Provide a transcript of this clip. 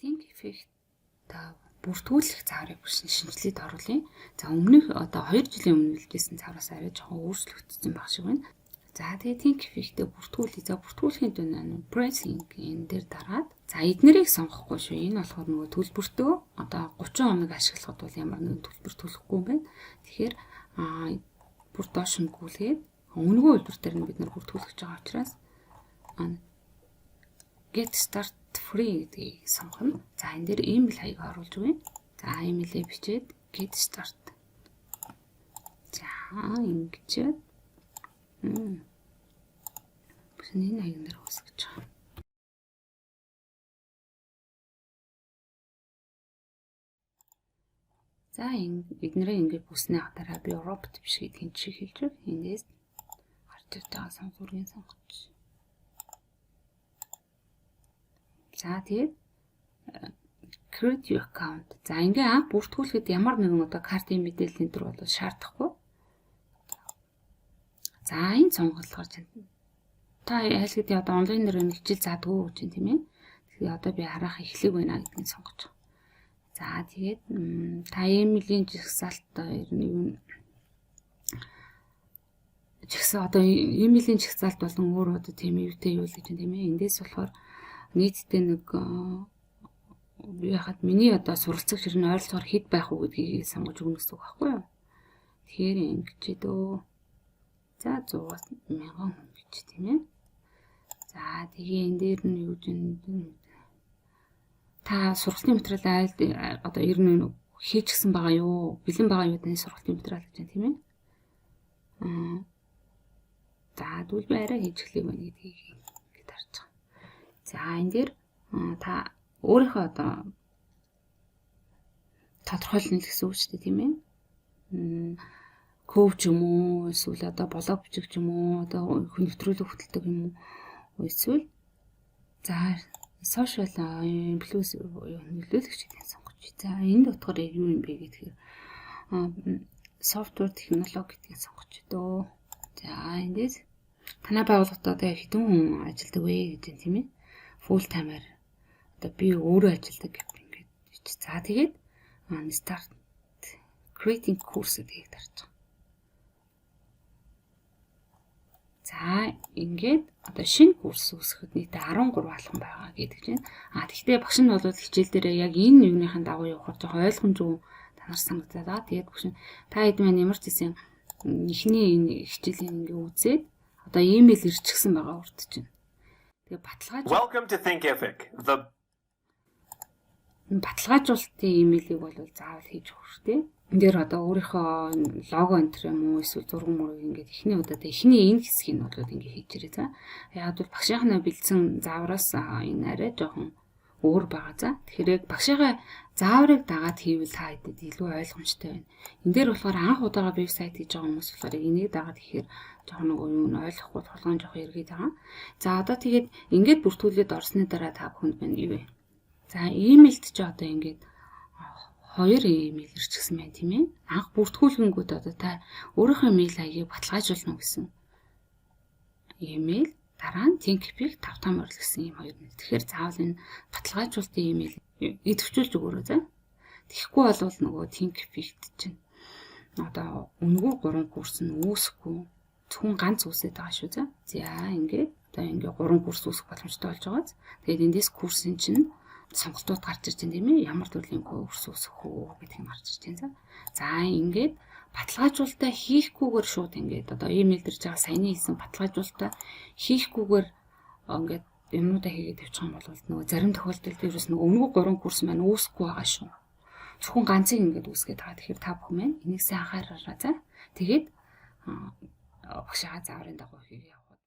think effect та бүртгүүлэх цааврыг шинжилгээд оруулъя. За өмнөх одоо 2 жилийн өмнө үлдээсэн цаавраас арай жоохон өөрчлөгдсөн баг шиг байна. За тэгээ think effect-тэй бүртгүүлээ. За бүртгүүлэхийн тулд pricing энэ дээр дараад за эднэрийг сонгохгүй шүү. Энэ болохоор нөгөө төлбөртөө одоо 30 хоног ашиглахад бол ямар нэгэн төлбөр төлөхгүй юм байна. Тэгэхээр бүр доош нь гүйлгээд өнгөө үйлдвэр дээр нь бид нар бүртгүүлэх гэж байгаа учраас get start free гэдгийг сонгоно. За энэ дээр email хаяг оруулж өгье. За email-ийг бичээд get start. За ингэж энэ хаягн дээр үсгэж байгаа. За эднэрээ ингээд бүснээ хатараа би робот биш гэдгийг чи хэлж байна. Эндээс гарч ирж байгаа сонгуурын сонгож. За тэгээд create your account. За ингээ анх бүртгүүлэхэд ямар нэгэн одоо картын мэдээлэл энэ төр бол шаардахгүй. За энэ сонголт гарч байна. Та аль хэдийн одоо онлайнаар хичээл заадгүй гэж байна тийм ээ. Тэгэхээр одоо би харах эхлэх байна гэдгийг сонгож байгаа. За тэгээд та email-ийн жагсаалт юу жагсаа одоо email-ийн жагсаалт болон өөр одоо тийм юутэй юу л гэж байна тийм ээ. Эндээс болохоор нийтдээ нэг би яхад миний одоо суралцах хэрэг нь ойролцоогоор хэд байх уу гэдгийг сонгож өгнө гэсэн үг байхгүй юу? Тэгэхээр ингэж дөө. За 100,000 хүн гэж тийм ээ. За тэгээ энэ дээр нь юу гэж та сургалтын материал одоо ер нь хийчихсэн байгаа юу? Бэлэн байгаа юу таны сургалтын материал гэж байна тийм ээ. За тэгвэл би арай хийж эхлэх байна гэдгийг ингэж харж байгаа. За энэ дээр та өөрийнхөө одоо тодорхойлно гэсэн үг шүү дээ тийм ээ. Коуч юм уу эсвэл одоо блог бичих юм уу одоо нэвтрүүлэг хөтэлдэг юм уу эсвэл за social influencer нөлөөлөгч гэдгийг сонгож. За энэ дотор юу юм бэ гэхээр software технологи гэдгийг сонгож дөө. За эндээс танай байгууллагад одоо хэдэн хүн ажилладаг вэ гэж байна тийм ээ. Full timer одоо би өөрөө ажилладаг гэх юм ингээд. За тэгээд start creating course гэдгийг дарж байгаа. За ингээд одоо шинэ курс үүсгэхэд нийтдээ 13 алхам байгаа гэдэг чинь. Тэгвэл багш нь бол хичээл дээр яг энэ юуныхаа дагуу явахаар жоохон ойлгомжгүй танаар санагдаад байгаа. Тэгээд багш нь та хэд маань ямар ч гэсэн эхний энэ хичээлийн ингээ үзээд одоо email ирчихсэн байгаа урд чинь. Тэгээ Welcome to Thinkific. Баталгаажуулалтын email-ийг бол заавал хийж өгөх шүү дээ. Энд дээр одоо өөрийнхөө лого энтер юм уу эсвэл зураг мөрөг ингээд эхний удаад эхний энэ хэсгийг нь бол ингээд хийж ирээ за. Яг бол багшийнхаа бэлдсэн заавраас энэ арай жоохон өөр байгаа за. Тэгэхээр яг багшийнхаа зааврыг дагаад хийвэл та хэдэд илүү ойлгомжтой байна. Энд дээр болохоор анх удаага вебсайт хийж байгаа хүмүүс болохоор энийг дагаад ихээр жоохон нэг юм ойлгохгүй толгойн жоохон эргээд байгаа. За одоо тэгээд ингээд бүртгүүлээд орсны дараа та бүхэнд байна юу вэ? За emailд ч одоо ингээд 2 email ирчихсэн байна тийм ээ. Анх бүртгүүлгэнгүүд одоо та өөрийнхөө mail хаягийг баталгаажуулна гэсэн email, дараа нь Thinkific 5 орл гэсэн ийм 2 mail. Тэгэхээр заавал энэ баталгаажуулалтын email идэвхжүүлж өгөөрэй за. Тэгэхгүй бол нөгөө Thinkific-т чинь одоо үнэгүй 3 курс нь үүсэхгүй зөвхөн ганц үсээд байгаа шүү за. За ингээд одоо ингээд 3 курс үүсэх боломжтой болж байгаа. Тэгээд эндээс курсын чинь сонголтууд гарч ирж байна тийм ээ. Ямар төрлийн курс үүсэх үү гэдгийг гарч ирж байна. За ингээд баталгаажуулалтаа хийхгүйгээр шууд ингээд одоо email дэрж байгаа саяны хийсэн баталгаажуулалтаа хийхгүйгээр ингээд юмнуудаа хийгээд явчих юм бол нөгөө зарим тохиолдолд ерөөс нөгөө өнгөө 3 курс маань үүсэхгүй байгаа шүү. Зөвхөн ганцыг ингээд үүсгээд байгаа. Тэгэхээр та бүхэн маань энийг сайн анхаараарай за. Тэгээд багшаа зааврын дагуу хийе.